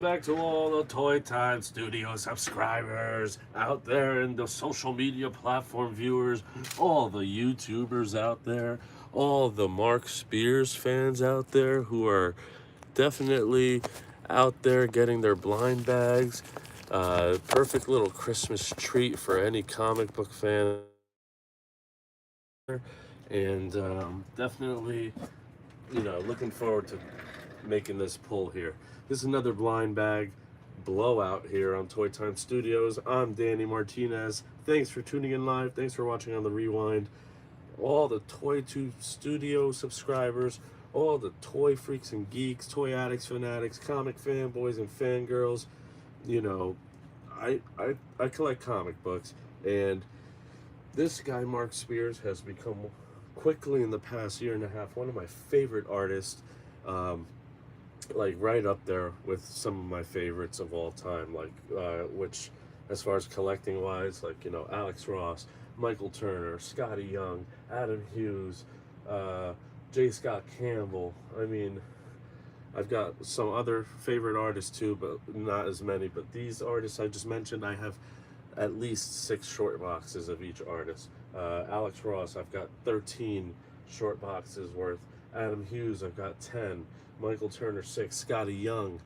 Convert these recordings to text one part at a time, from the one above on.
Back to all the Toytyme Studio subscribers out there and the social media platform viewers, all the YouTubers out there, all the Mark Spears fans out there who are definitely out there getting their blind bags. Perfect little Christmas treat for any comic book fan and definitely, looking forward to making this pull here. This is another blind bag blowout here on Toytyme Studios. I'm Danny Martinez. Thanks for tuning in live. Thanks for watching on the rewind. All the Toy2 Studio subscribers, all the toy freaks and geeks, toy addicts, fanatics, comic fanboys and fangirls. You know, I collect comic books, and this guy, Mark Spears, has become quickly in the past year and a half one of my favorite artists. Um, like right up there with some of my favorites of all time, like which, as far as collecting wise, like Alex Ross, Michael Turner, Scotty Young, Adam Hughes, uh, J. Scott Campbell. I mean, I've got some other favorite artists too, but not as many. But these artists I just mentioned, I have at least 6 short boxes of each artist. Alex Ross, I've got 13 short boxes worth. Adam Hughes, I've got 10. Michael Turner, 6. Scotty Young,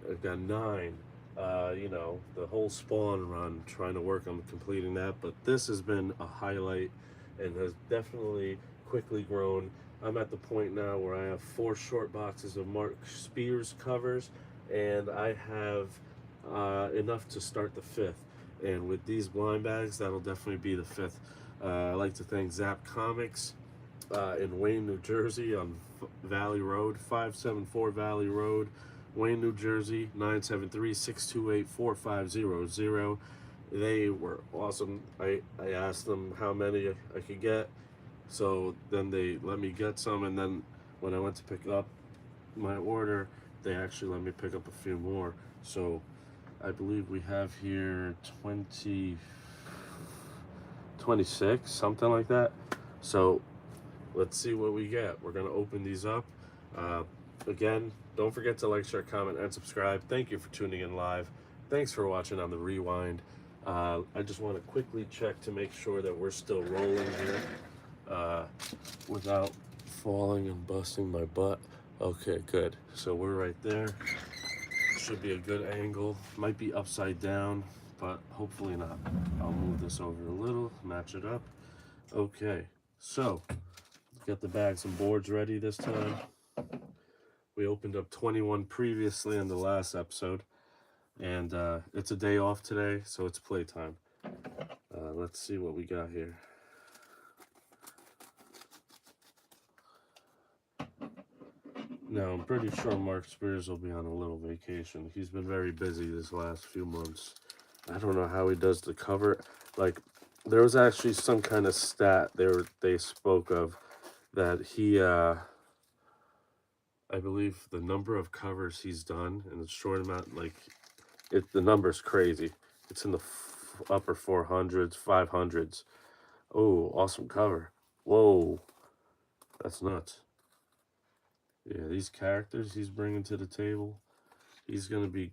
I've got 9. The whole Spawn run, trying to work on completing that. But this has been a highlight and has definitely quickly grown. I'm at the point now where I have 4 short boxes of Mark Spears covers, and I have enough to start the 5th. And with these blind bags, that'll definitely be the 5th. I'd like to thank Zap Comics in Wayne, New Jersey on Valley Road, 574 Valley Road, Wayne, New Jersey, 973-628-4500. They were awesome. I asked them how many I could get, so then they let me get some, and then when I went to pick up my order, they actually let me pick up a few more. So I believe we have here 26, something like that. So let's see what we get. We're going to open these up. Uh, Again, don't forget to like, share, comment, and subscribe. Thank you for tuning in live. Thanks for watching on the rewind. I just want to quickly check to make sure that we're still rolling here without falling and busting my butt. Okay, good. So we're right there. Should be a good angle. Might be upside down, but hopefully not. I'll move this over a little, match it up. Okay, so got the bags and boards ready this time. We opened up 21 previously in the last episode, and it's a day off today, so it's playtime. Let's see what we got here. Now, I'm pretty sure Mark Spears will be on a little vacation. He's been very busy this last few months. I don't know how he does the cover. Like, there was actually some kind of stat they spoke of that he I believe the number of covers he's done in a short amount, like the number's crazy. It's in the upper 400s, 500s. Oh, awesome cover. Whoa, that's nuts. Yeah, these characters he's bringing to the table, he's going to be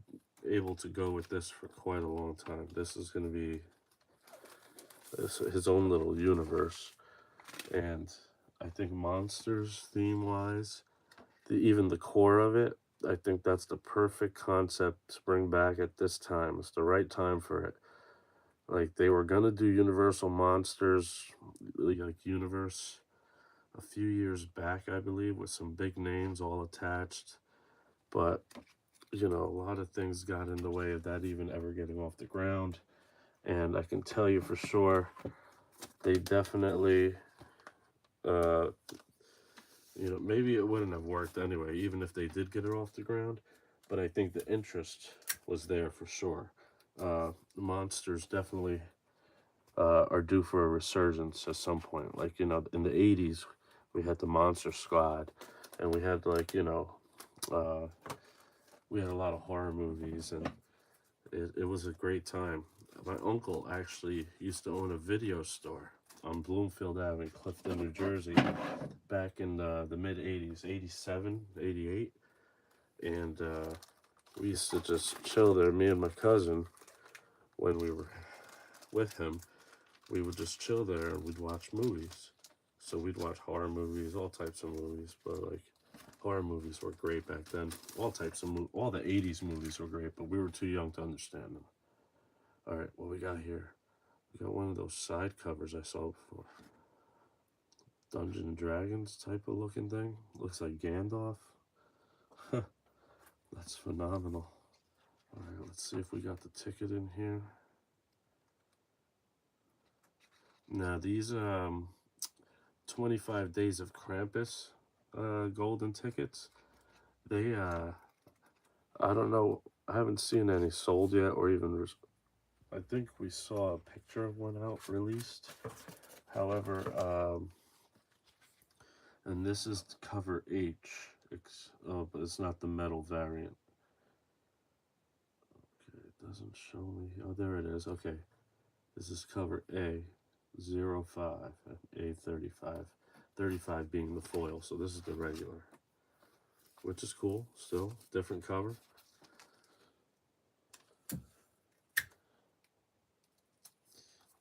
able to go with this for quite a long time. This is going to be his own little universe. And I think monsters theme-wise, even the core of it, I think that's the perfect concept to bring back at this time. It's the right time for it. Like, they were gonna do Universal Monsters, like Universe, a few years back, I believe, with some big names all attached. But, a lot of things got in the way of that even ever getting off the ground. And I can tell you for sure, they definitely, uh, maybe it wouldn't have worked anyway, even if they did get it off the ground. But I think the interest was there for sure. Monsters definitely are due for a resurgence at some point. Like, in the 80s, we had the Monster Squad, and we had, uh, we had a lot of horror movies, and it was a great time. My uncle actually used to own a video store on Bloomfield Avenue, Clifton, New Jersey, back in the mid 80s, 87, 88. And We used to just chill there, me and my cousin, when we were with him. We would just chill there and we'd watch movies. So we'd watch horror movies, all types of movies, but like horror movies were great back then. All types of all the 80s movies were great, but we were too young to understand them. All right, what we got here? We got one of those side covers I saw before. Dungeons and Dragons type of looking thing. Looks like Gandalf. That's phenomenal. All right, let's see if we got the ticket in here. Now these 25 Days of Krampus golden tickets, they I don't know, I haven't seen any sold yet, or even I think we saw a picture of one out released. However, and this is cover H. Oh, but it's not the metal variant. Okay, it doesn't show me. Oh, there it is. Okay, this is cover A, 05 and A35. 35 being the foil, so this is the regular, which is cool. Still different cover.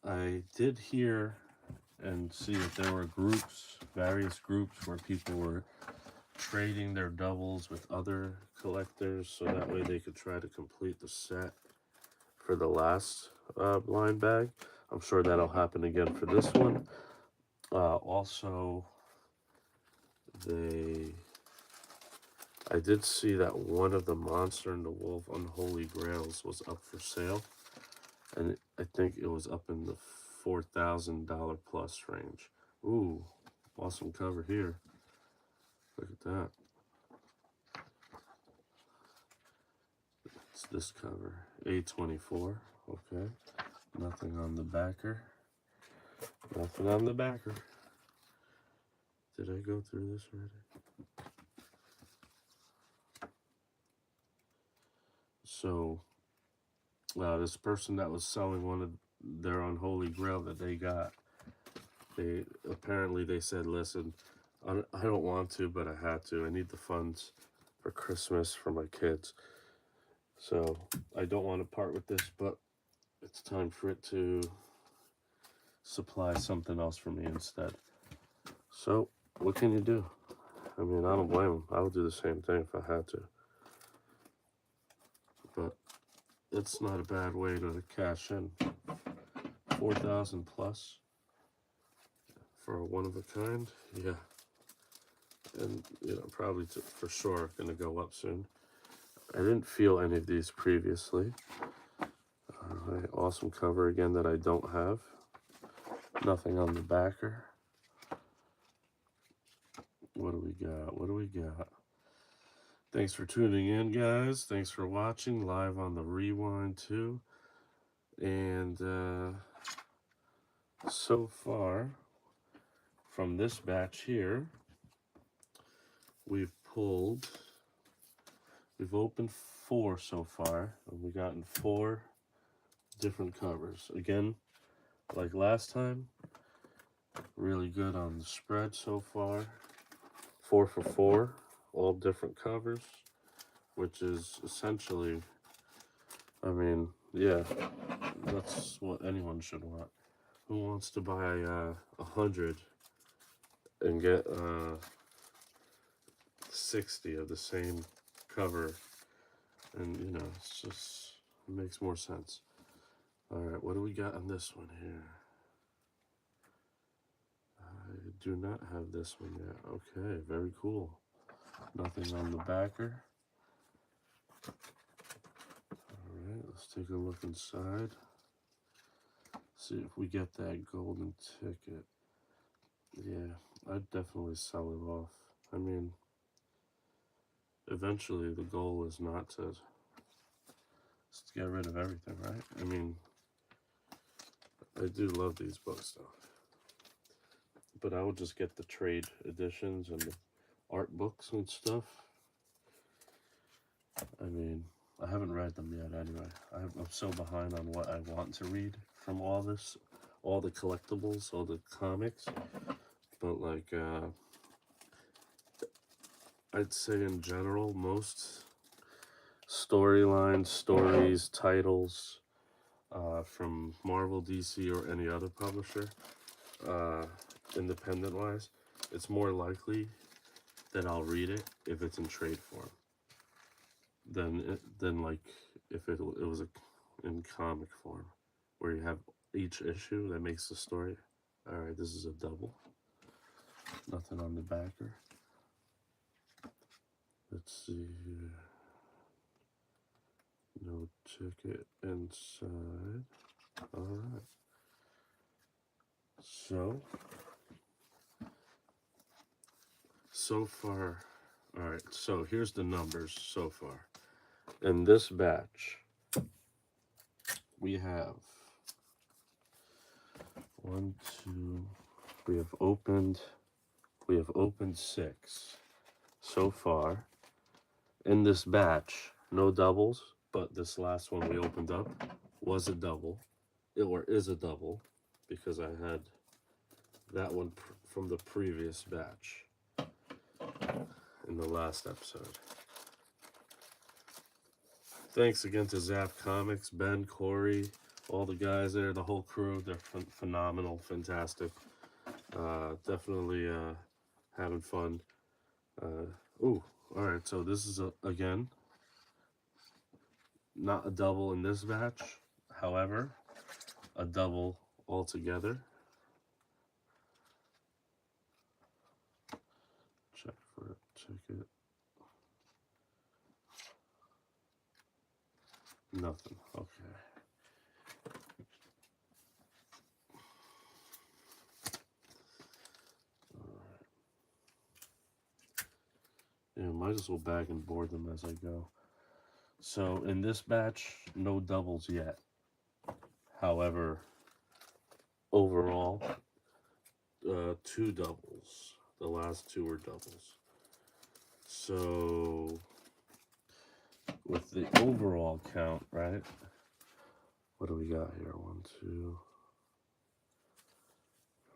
I did hear and see that there were groups, various groups, where people were trading their doubles with other collectors, so that way they could try to complete the set for the last blind bag. I'm sure that'll happen again for this one. Also, I did see that one of the Monster and the Wolf Unholy Grails was up for sale, and I think it was up in the $4,000 plus range. Ooh, awesome cover here. Look at that. It's this cover, A24. Okay, nothing on the backer. Nothing on the backer. Did I go through this already? So, this person that was selling one of their Unholy Grail that they got, they said, listen, I don't want to, but I had to. I need the funds for Christmas for my kids. So I don't want to part with this, but it's time for it to supply something else for me instead. So what can you do? I mean, I don't blame them. I would do the same thing if I had to. But it's not a bad way to cash in. 4,000 plus for a one of a kind, yeah. And probably for sure going to go up soon. I didn't feel any of these previously. Alright, awesome cover again that I don't have. Nothing on the backer. What do we got? What do we got? Thanks for tuning in, guys. Thanks for watching live on the Rewind too. And so far from this batch here, we've opened 4 so far, and we've gotten 4 different covers. Again, like last time, really good on the spread so far. 4 for 4, all different covers, which is essentially, I mean, yeah, that's what anyone should want. Who wants to buy 100 and get 60 of the same cover? And it makes more sense. All right, what do we got on this one here? I do not have this one yet. Okay, very cool. Nothing on the backer. All right, let's take a look inside. See if we get that golden ticket. Yeah, I'd definitely sell it off. I mean, eventually the goal is not to get rid of everything, right? I mean, I do love these books though. But I would just get the trade editions and the art books and stuff. I mean, I haven't read them yet anyway. I'm so behind on what I want to read from all this, all the collectibles, all the comics. But like, I'd say in general, most storylines, stories, titles from Marvel, DC, or any other publisher, independent-wise, it's more likely that I'll read it if it's in trade form than like if it was in comic form, where you have each issue that makes the story. All right, this is a double. Nothing on the backer. Let's see here. No ticket inside. All right. So far, all right. So here's the numbers so far. In this batch, we have 1, 2. We have opened 6 so far. In this batch, no doubles, but this last one we opened up was a double. Or is a double, because I had that one from the previous batch in the last episode. Thanks again to Zap Comics, Ben, Corey, all the guys there, the whole crew. They're phenomenal, fantastic. Definitely having fun. All right, so this is, again, not a double in this batch. However, a double altogether. Check for it, check it. Nothing, okay. Alright. Yeah, might as well bag and board them as I go. So in this batch, no doubles yet. However, overall, 2 doubles. The last 2 were doubles. So with the overall count, right? What do we got here? 1, 2,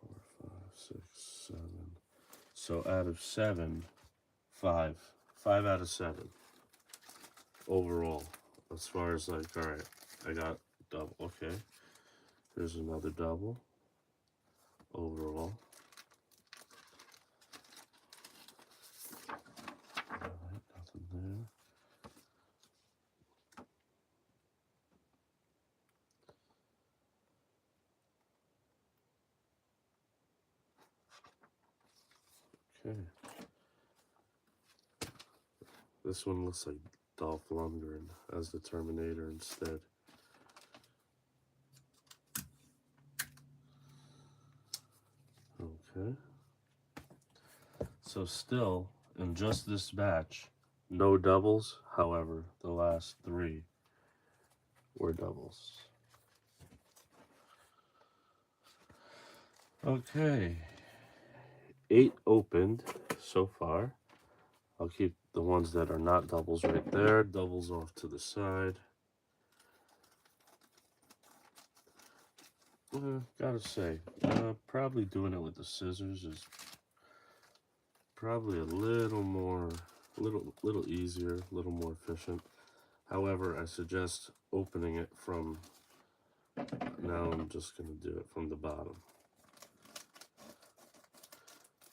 4, 5, 6, 7. So out of 7, 5 out of 7 overall. As far as like, all right, I got double. Okay, there's another double overall. All right, nothing there. Okay. This one looks like Dolph Lundgren as the Terminator instead. Okay. So still, in just this batch, no doubles. However, the last 3 were doubles. Okay. 8 opened so far. I'll keep the ones that are not doubles right there. Doubles off to the side. Gotta say, probably doing it with the scissors is probably a little more, little easier, a little more efficient. However, I suggest opening it from, now I'm just gonna do it from the bottom,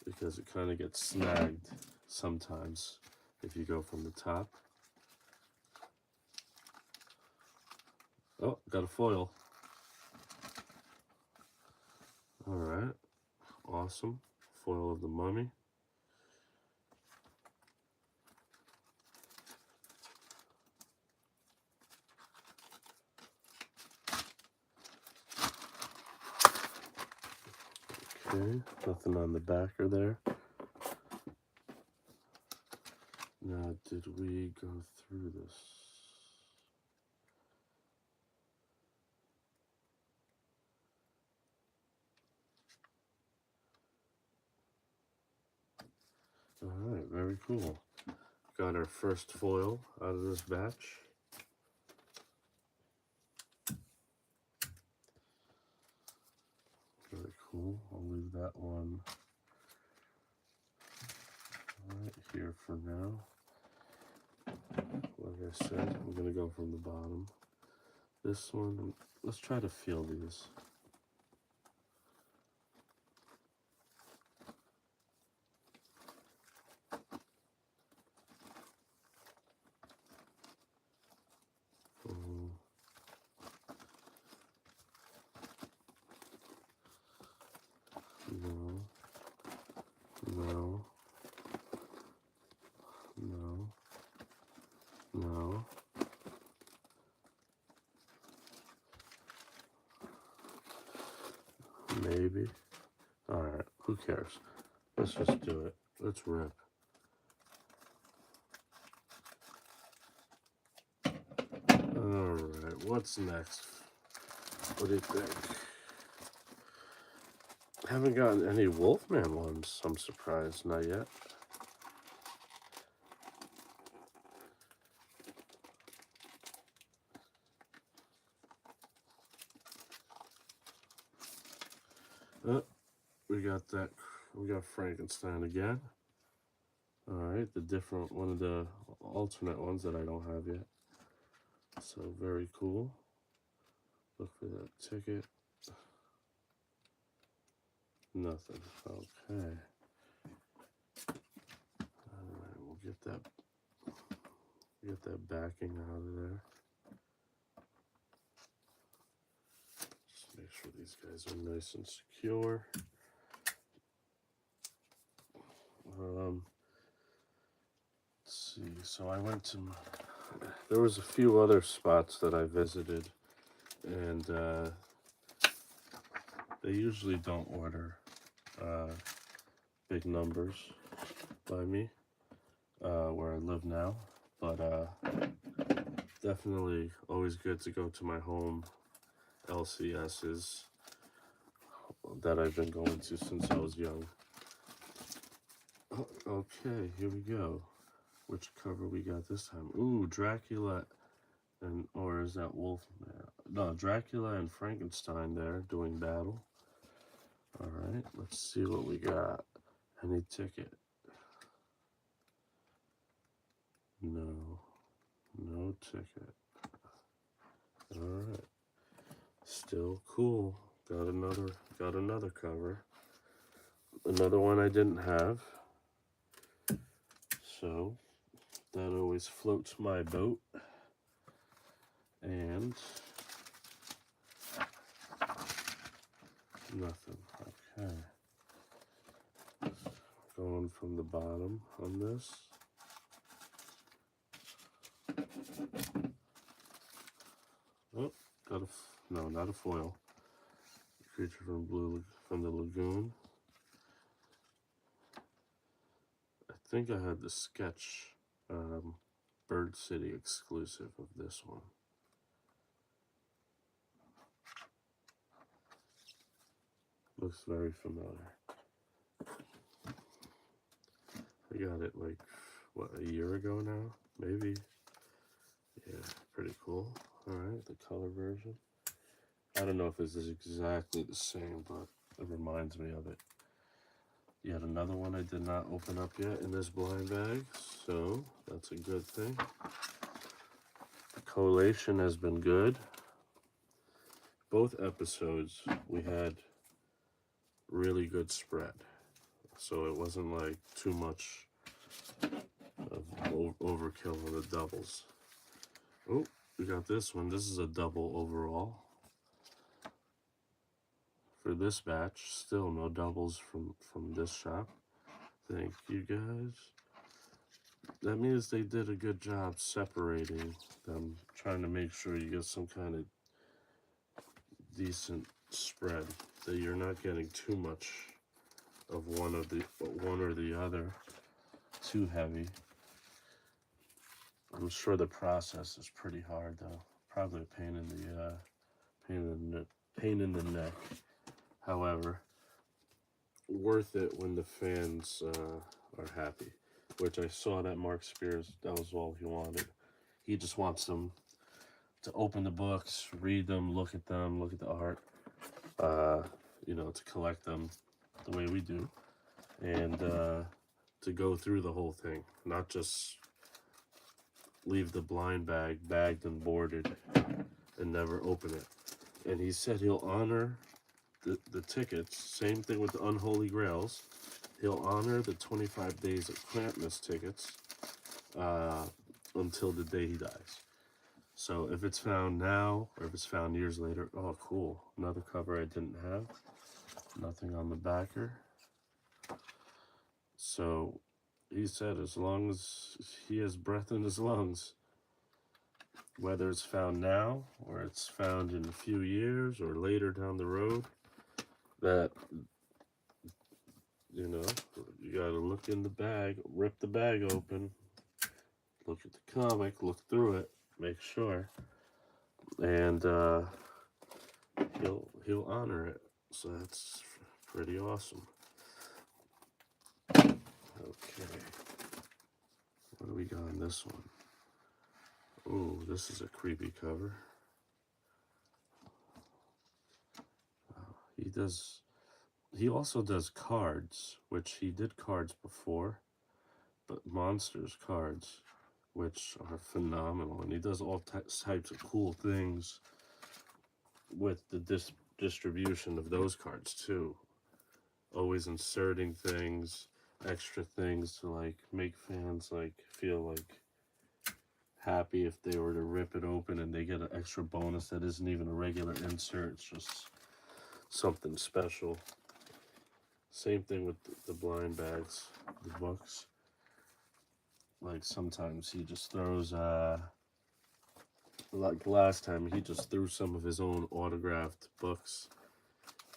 because it kind of gets snagged sometimes if you go from the top. Oh, got a foil. All right, awesome. Foil of the Mummy. Okay, nothing on the backer there. Now, did we go through this? All right, very cool. Got our first foil out of this batch. Very cool. I'll leave that one right here for now. like I said, I'm gonna go from the bottom. This one, let's try to feel these. No, no, no, no. Maybe. Alright, who cares? Let's just do it. Let's rip. Alright, what's next? What do you think? Haven't gotten any Wolfman ones, I'm surprised. Not yet. We got that. We got Frankenstein again. Alright, the different one of the alternate ones that I don't have yet. So very cool. Look for that ticket. Nothing. Okay. Alright, we'll get that backing out of there. Just make sure these guys are nice and secure. Let's see. So I went to. There was a few other spots that I visited, and they usually don't order big numbers by me where I live now, but definitely always good to go to my home LCSs that I've been going to since I was young. Okay, here we go. Which cover we got this time? Ooh, Dracula and, or is that Wolfman? No, Dracula and Frankenstein there doing battle. Alright, let's see what we got. Any ticket? No. No ticket. Alright. Still cool. Got another cover. Another one I didn't have. So that always floats my boat. And nothing. Okay. Going from the bottom on this. Oh, got a, no, not a foil. Creature from the lagoon. I think I had the sketch Bird City exclusive of this one. Looks very familiar. I got it like, what, a year ago now? Maybe. Yeah, pretty cool. Alright, the color version. I don't know if this is exactly the same, but it reminds me of it. Yet another one I did not open up yet in this blind bag, so that's a good thing. The collation has been good. Both episodes we had really good spread, so it wasn't like too much of overkill on the doubles. Oh, we got this one. This is a double overall. For this batch, still no doubles from this shop. Thank you guys. That means they did a good job separating them, trying to make sure you get some kind of decent spread, that you're not getting too much of one or the other too heavy. I'm sure the process is pretty hard though. Probably a pain in the neck. However, worth it when the fans are happy. Which I saw that Mark Spears, that was all he wanted. He just wants them to open the books, read them, look at the art, you know, to collect them the way we do, and to go through the whole thing, not just leave the blind bag bagged and boarded and never open it. And he said he'll honor the tickets. Same thing with the Unholy Grails. He'll honor the 25 days of Krampus tickets until the day he dies. So if it's found now or if it's found years later, oh cool. Another cover I didn't have. Nothing on the backer. So he said as long as he has breath in his lungs, whether it's found now or it's found in a few years or later down the road, that, you know, you gotta look in the bag, rip the bag open, look at the comic, look through it, make sure, and he'll honor it. So that's pretty awesome. Okay, what do we got on this one? Ooh, this is a creepy cover. He also does cards, which he did cards before, but Monsters cards, which are phenomenal. And he does all types of cool things with the distribution of those cards too. Always inserting things, extra things to like make fans like feel like happy if they were to rip it open and they get an extra bonus that isn't even a regular insert. It's just something special. Same thing with the blind bags, the books. Like sometimes he just throws, like last time he just threw some of his own autographed books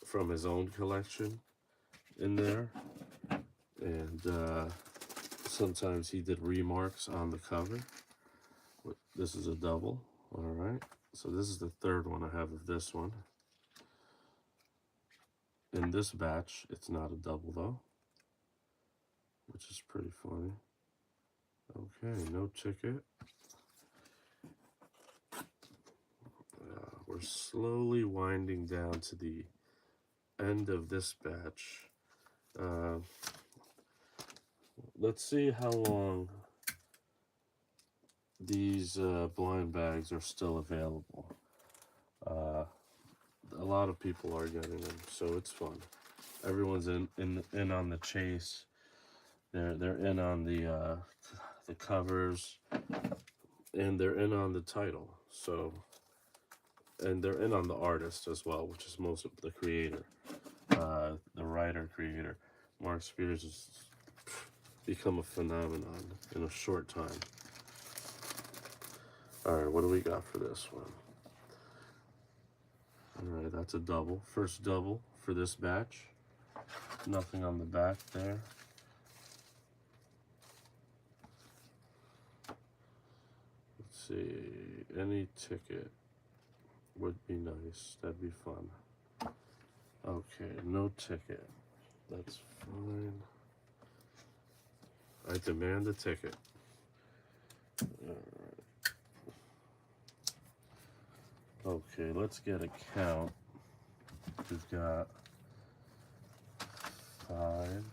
from his own collection in there. And sometimes he did remarks on the cover. This is a double, all right. So this is the third one I have of this one. In this batch, it's not a double though, which is pretty funny. Okay, no ticket. We're slowly winding down to the end of this batch. Let's see how long these blind bags are still available. A lot of people are getting them, so it's fun. Everyone's in on the chase. They're in on the covers, and they're in on the title. So, and they're in on the artist as well, which is most of the creator, the writer creator. Mark Spears has become a phenomenon in a short time. All right, what do we got for this one? All right, that's a double. First double for this batch. Nothing on the back there. Let's see, any ticket would be nice. That'd be fun. Okay, no ticket. That's fine. I demand a ticket. All right. Okay, let's get a count. We've got 5,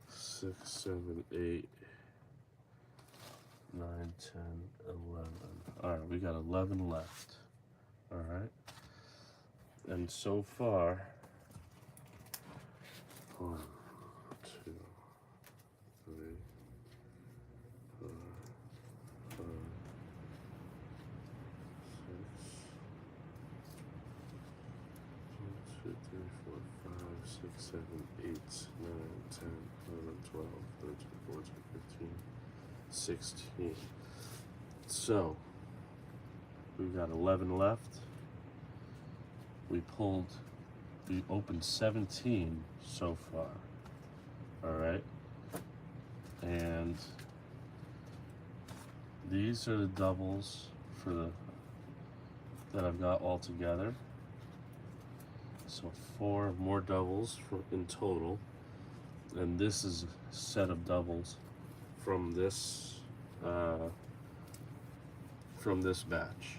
6, 7, 8, 9, 10, 11. All right, we got 11 left. All right. And so far, 1, 2, 3, 4, 5, 6, 1, 2, 3, 4, 5, 6, 7, 8, 9, 10, 11, 12, 13, 14, 15, 16. So, we've got 11 left. We opened 17 so far. All right. And these are the doubles that I've got all together. So 4 more doubles in total. And this is a set of doubles from this batch.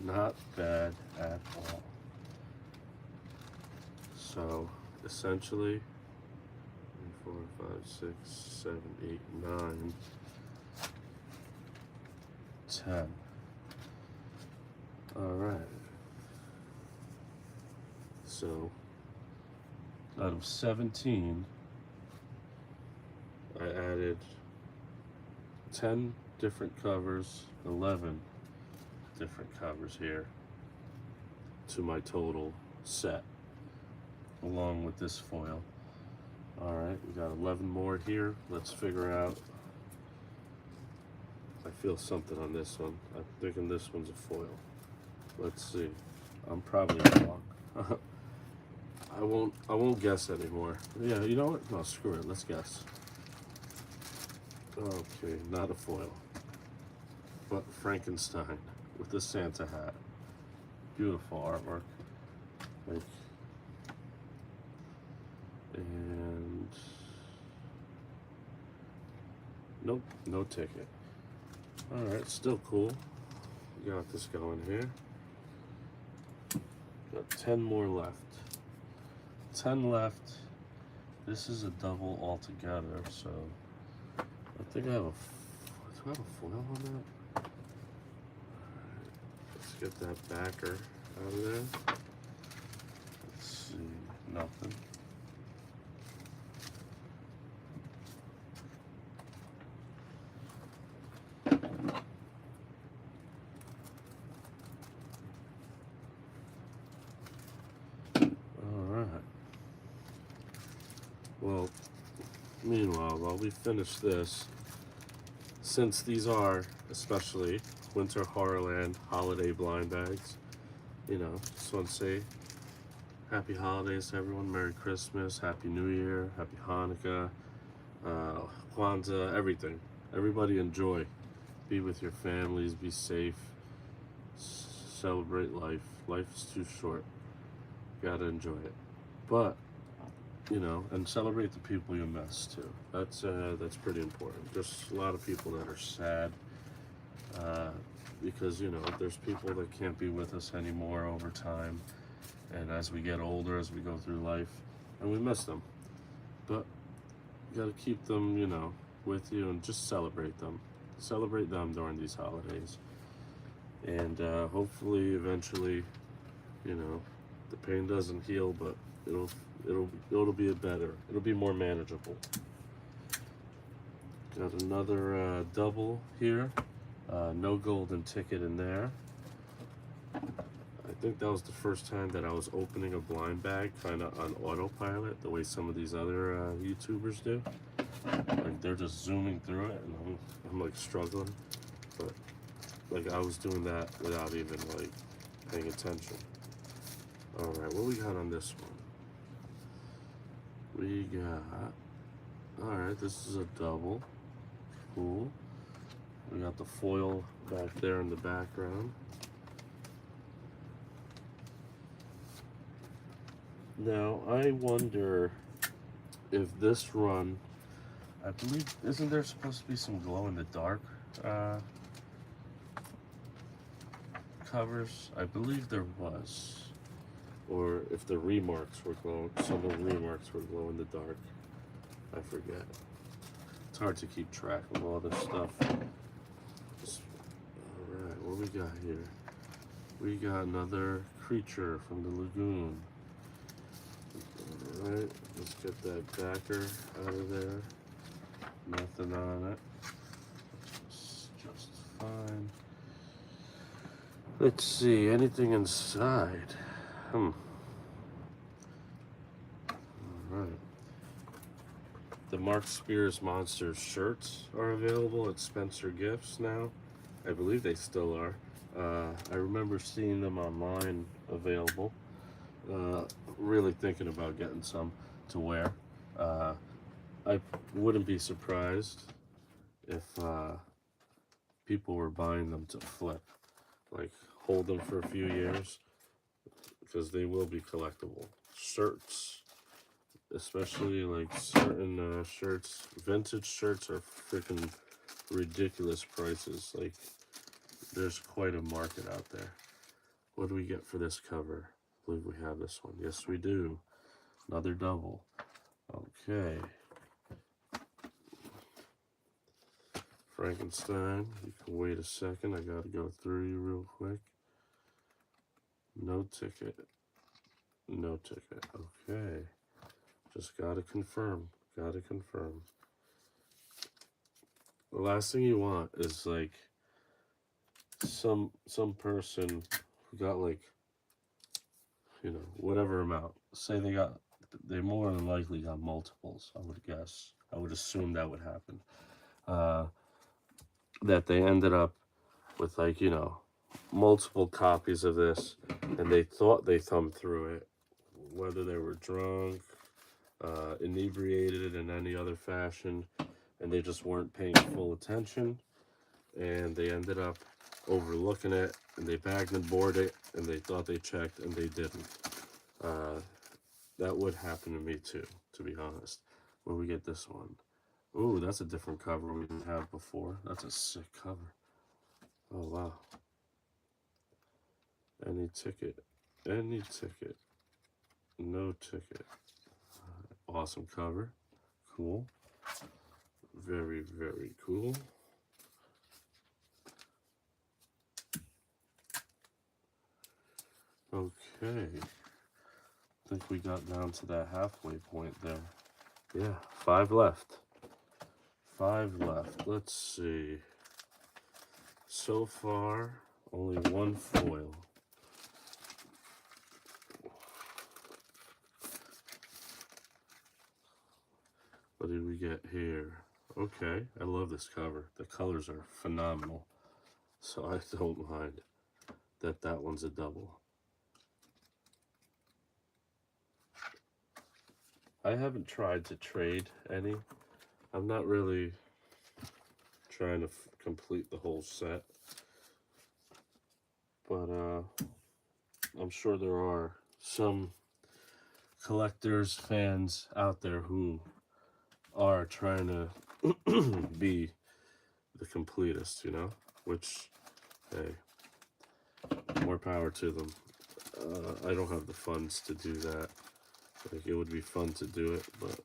Not bad at all. So essentially. 4, 5, 6, 7, 8, 9, 10. All right. So out of 17, I added 10 different covers, 11 different covers here to my total set, along with this foil. All right, we got 11 more here. Let's figure out. I feel something on this one. I'm thinking this one's a foil. Let's see. I'm probably wrong. I won't guess anymore. Yeah, you know what? No, screw it. Let's guess. Okay, not a foil, but Frankenstein with the Santa hat. Beautiful artwork. Like, and nope, no ticket. All right, still cool. We got this going here. Got 10 more left. 10 left. This is a double altogether, so I think I have do I have a foil on that? All right, let's get that backer out of there. Let's see, nothing. Well, meanwhile, while we finish this, since these are especially Winter Horrorland holiday blind bags, you know, just want to say happy holidays to everyone. Merry Christmas, Happy New Year, Happy Hanukkah, Kwanzaa, everything. Everybody enjoy. Be with your families, be safe, celebrate life. Life is too short. Gotta enjoy it. But you know, and celebrate the people you miss too. That's pretty important. There's a lot of people that are sad because, you know, there's people that can't be with us anymore over time, and as we get older, as we go through life, and we miss them. But you got to keep them, you know, with you, and just celebrate them. Celebrate them during these holidays, and hopefully, eventually, you know, the pain doesn't heal, but it'll be it'll be more manageable. Got another double here. No golden ticket in there. I think that was the first time that I was opening a blind bag kind of on autopilot, the way some of these other YouTubers do. Like, they're just zooming through it, and I'm like struggling. But like, I was doing that without even like paying attention. All right, what we got on this one? We got, all right, this is a double. Cool. We got the foil back there in the background. Now, I wonder if this run, I believe, isn't there supposed to be some glow in the dark covers? I believe there was. Or if the remarks were glow, some of the remarks were glow in the dark. I forget. It's hard to keep track of all this stuff. Alright, what we got here? We got another creature from the lagoon. Alright, let's get that backer out of there. Nothing on it. Just fine. Let's see, anything inside? Alright. The Mark Spears Monsters shirts are available at Spencer Gifts now. I believe they still are. I remember seeing them online available. Really thinking about getting some to wear. I wouldn't be surprised if people were buying them to flip. Like, hold them for a few years, because they will be collectible. Shirts, especially like certain shirts, vintage shirts are freaking ridiculous prices. Like, there's quite a market out there. What do we get for this cover? I believe we have this one. Yes, we do. Another double. Okay. Frankenstein, you can wait a second. I gotta go through you real quick. No ticket. No ticket. Okay. Just gotta confirm. Gotta confirm. The last thing you want is like some person who got like, you know, whatever amount. Say they more than likely got multiples, I would guess. I would assume that would happen. That they ended up with, like, you know, multiple copies of this, and they thought they thumbed through it, whether they were drunk, inebriated in any other fashion, and they just weren't paying full attention, and they ended up overlooking it, and they bagged and boarded it, and they thought they checked, and they didn't. That would happen to me too, to be honest. Where we get this one? Ooh, that's a different cover we didn't have before. That's a sick cover. Oh, wow. Any ticket. Any ticket. No ticket. Awesome cover. Cool. Very, very cool. Okay. I think we got down to that halfway point there. Yeah, 5 left. 5 left. Let's see. So far, only 1 foil. What did we get here? Okay, I love this cover. The colors are phenomenal. So I don't mind that one's a double. I haven't tried to trade any. I'm not really trying to complete the whole set. But I'm sure there are some collectors, fans out there who are trying to be the completist, you know? Which, hey, more power to them. I don't have the funds to do that. Like, it would be fun to do it, but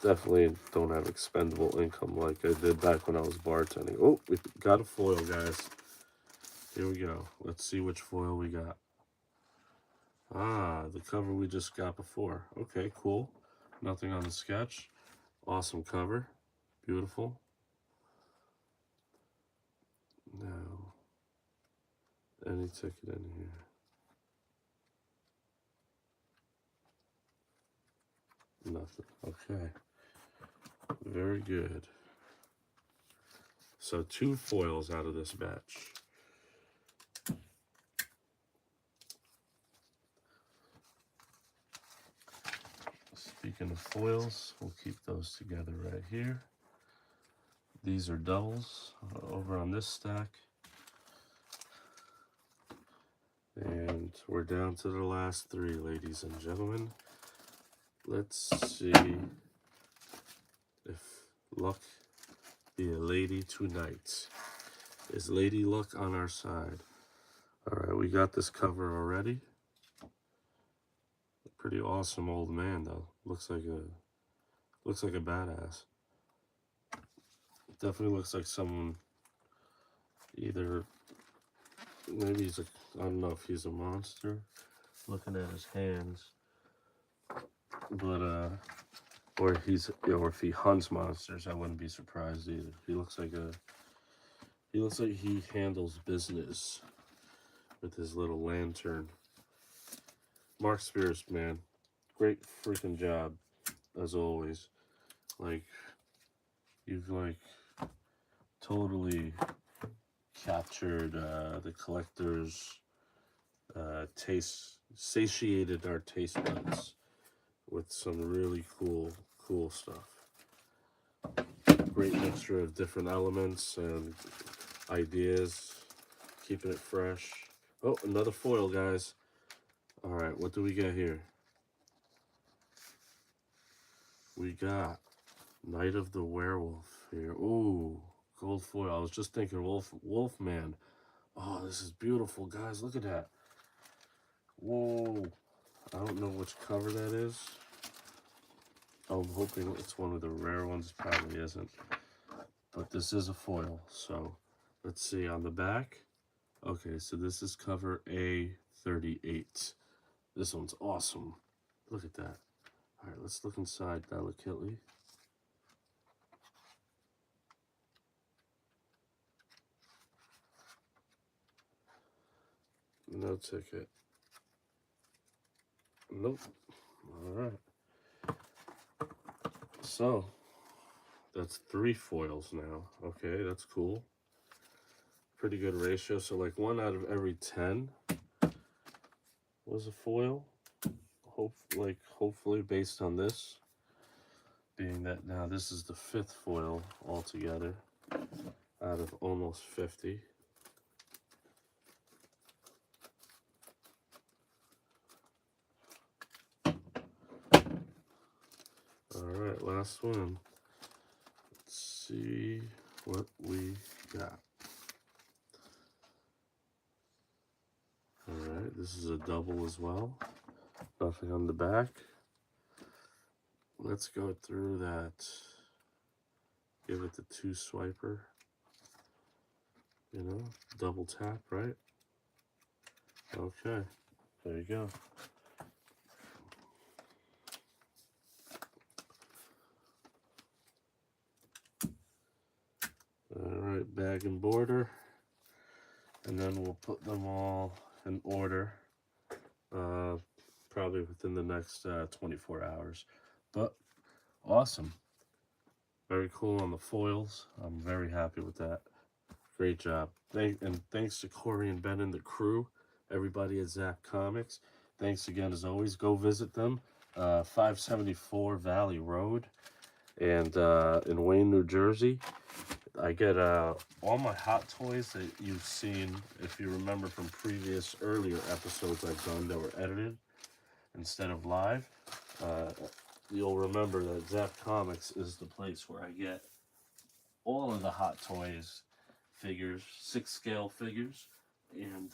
definitely don't have expendable income like I did back when I was bartending. Oh, we got a foil, guys. Here we go. Let's see which foil we got. Ah, the cover we just got before. Okay, cool. Nothing on the sketch. Awesome cover. Beautiful. Now, any ticket in here? Nothing. Okay. Very good. So 2 foils out of this batch. Speaking of foils, we'll keep those together right here. These are doubles over on this stack. And we're down to the last 3, ladies and gentlemen. Let's see if luck be a lady tonight. Is Lady Luck on our side? Alright, we got this cover already. Pretty awesome old man though. Looks like a badass. Definitely looks like someone, either maybe he's I don't know if he's a monster. Looking at his hands. But or if he hunts monsters, I wouldn't be surprised either. He looks like he handles business with his little lantern. Mark Spears, man, great freaking job as always. Like, you've like totally captured the collector's taste, satiated our taste buds with some really cool stuff. Great mixture of different elements and ideas, keeping it fresh. Oh, another foil, guys. All right, what do we get here? We got Night of the Werewolf here. Ooh, gold foil. I was just thinking Wolfman. Oh, this is beautiful, guys. Look at that. Whoa. I don't know which cover that is. I'm hoping it's one of the rare ones. Probably isn't. But this is a foil. So let's see on the back. Okay, so this is cover A38. This one's awesome. Look at that. All right, let's look inside delicately. No ticket. Nope. All right. So that's 3 foils now. Okay, that's cool. Pretty good ratio. So like 1 out of every 10 was a foil. Hopefully based on this, being that now this is the 5th foil altogether out of almost 50. All right, last one. Let's see what we got. All right, this is a double as well. Nothing on the back. Let's go through that. Give it the 2 swiper. You know, double tap, right? Okay, there you go. All right, bag and border. And then we'll put them all in order, probably within the next 24 hours. But awesome. Very cool on the foils. I'm very happy with that. Great job. Thanks to Corey and Ben and the crew, everybody at Zap Comics. Thanks again as always. Go visit them. 574 Valley Road and in Wayne, New Jersey. I get all my hot toys that you've seen, if you remember from previous earlier episodes I've done that were edited instead of live. You'll remember that Zap Comics is the place where I get all of the hot toys, figures, 6-scale figures, and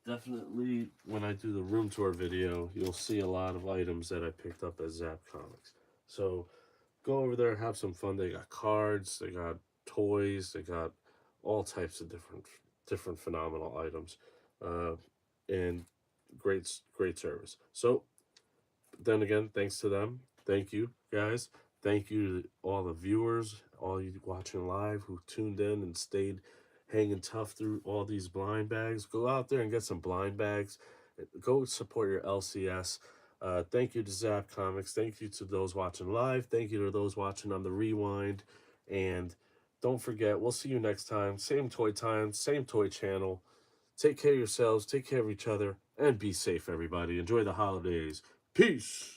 definitely when I do the room tour video, you'll see a lot of items that I picked up at Zap Comics. So go over there, have some fun. They got cards, they got toys, they got all types of different phenomenal items, and great service. So then again, thanks to them. Thank you guys. Thank you to all the viewers, all you watching live who tuned in and stayed hanging tough through all these blind bags. Go out there and get some blind bags. Go support your LCS. Thank you to Zap Comics. Thank you to those watching live. Thank you to those watching on the rewind. And don't forget, we'll see you next time. Same toy time, same toy channel. Take care of yourselves, take care of each other, and be safe, everybody. Enjoy the holidays. Peace.